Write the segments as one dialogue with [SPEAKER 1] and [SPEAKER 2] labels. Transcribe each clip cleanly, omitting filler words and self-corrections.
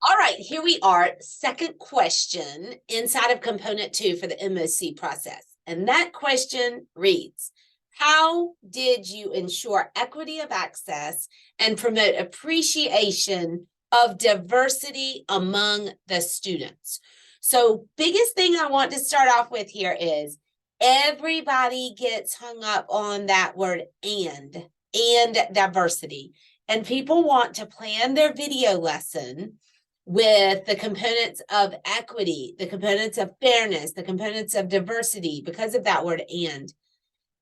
[SPEAKER 1] All right, here we are. Second question inside of component 2 for the MOC process. And that question reads, how did you ensure equity of access and promote appreciation of diversity among the students? So biggest thing I want to start off with here is everybody gets hung up on that word and diversity. And people want to plan their video lesson with the components of equity, the components of fairness, the components of diversity because of that word and.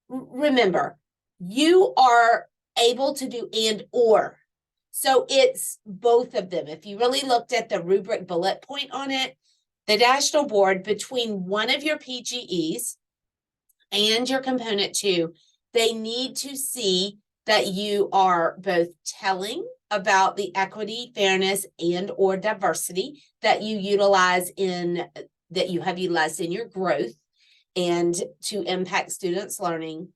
[SPEAKER 1] Remember, you are able to do and or. So it's both of them. If you really looked at the rubric bullet point on it, the National Board between one of your PGEs and your component 2, they need to see that you are both telling about the equity, fairness, and or diversity that you utilize in your growth and to impact students' learning.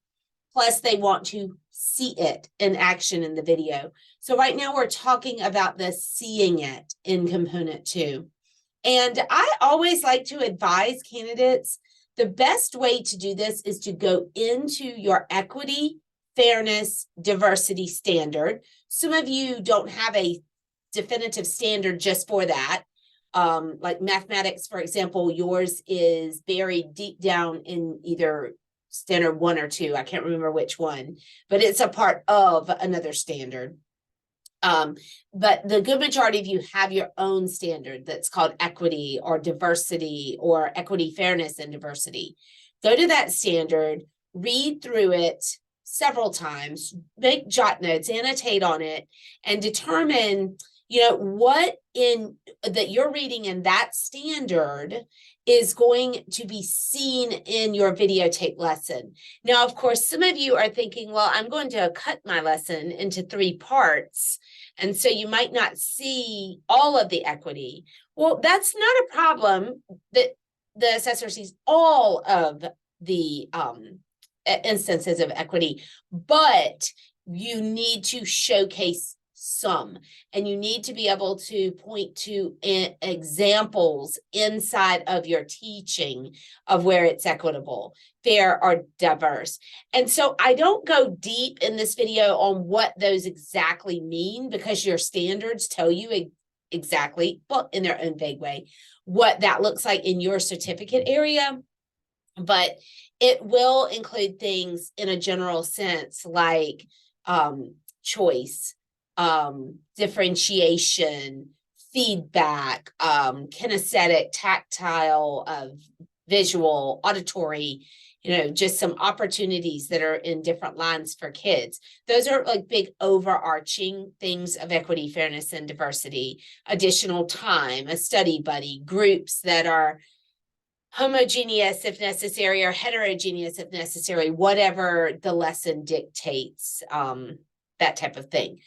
[SPEAKER 1] Plus, they want to see it in action in the video. So right now we're talking about the seeing it in component 2. And I always like to advise candidates, the best way to do this is to go into your equity, fairness, diversity standard. Some of you don't have a definitive standard just for that. Like mathematics, for example, yours is buried deep down in either standard 1 or 2. I can't remember which one, but it's a part of another standard. But the good majority of you have your own standard that's called equity or diversity or equity, fairness, and diversity. Go to that standard, read through it several times, make jot notes, annotate on it, and determine, what in that you're reading in that standard is going to be seen in your videotape lesson. Now, of course, some of you are thinking, well, I'm going to cut my lesson into 3 parts. And so you might not see all of the equity. Well, that's not a problem. That the assessor sees all of the instances of equity, but you need to showcase some, and you need to be able to point to examples inside of your teaching of where it's equitable, fair, or diverse. And so I don't go deep in this video on what those exactly mean because your standards tell you exactly, well, in their own vague way, what that looks like in your certificate area. But it will include things in a general sense like choice, differentiation, feedback, kinesthetic, tactile, visual, auditory, just some opportunities that are in different lines for kids. Those are like big overarching things of equity, fairness, and diversity. Additional time, a study buddy, groups that are homogeneous if necessary or heterogeneous if necessary, whatever the lesson dictates, that type of thing.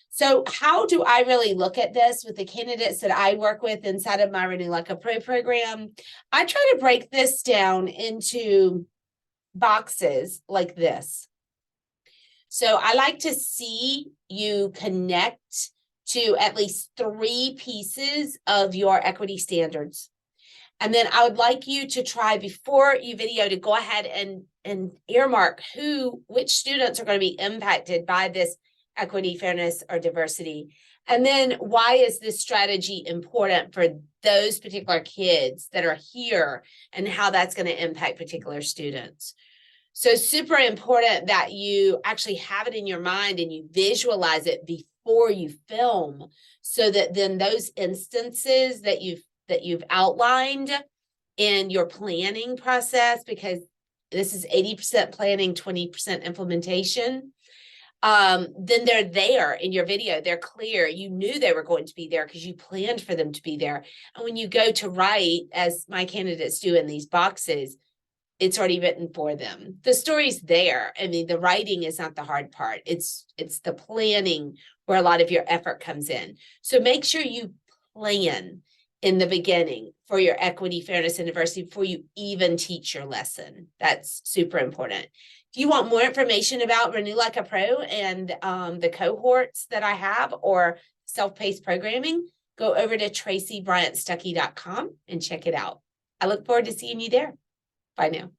[SPEAKER 1] So how do I really look at this with the candidates that I work with inside of my Renew Like a Pro program? I try to break this down into boxes like this. So I like to see you connect to at least 3 pieces of your equity standards. And then I would like you to try before you video to go ahead and earmark which students are going to be impacted by this equity, fairness, or diversity. And then why is this strategy important for those particular kids that are here and how that's going to impact particular students. So super important that you actually have it in your mind and you visualize it before you film so that then those instances that you've outlined in your planning process, because this is 80% planning, 20% implementation, then they're there in your video. They're clear. You knew they were going to be there because you planned for them to be there. And when you go to write, as my candidates do in these boxes, it's already written for them. The story's there. I mean, the writing is not the hard part. It's the planning where a lot of your effort comes in. So make sure you plan in the beginning for your equity, fairness, and diversity before you even teach your lesson. That's super important. If you want more information about Renew Like a Pro and the cohorts that I have or self-paced programming, go over to tracybryantstuckey.com and check it out. I look forward to seeing you there. Bye now.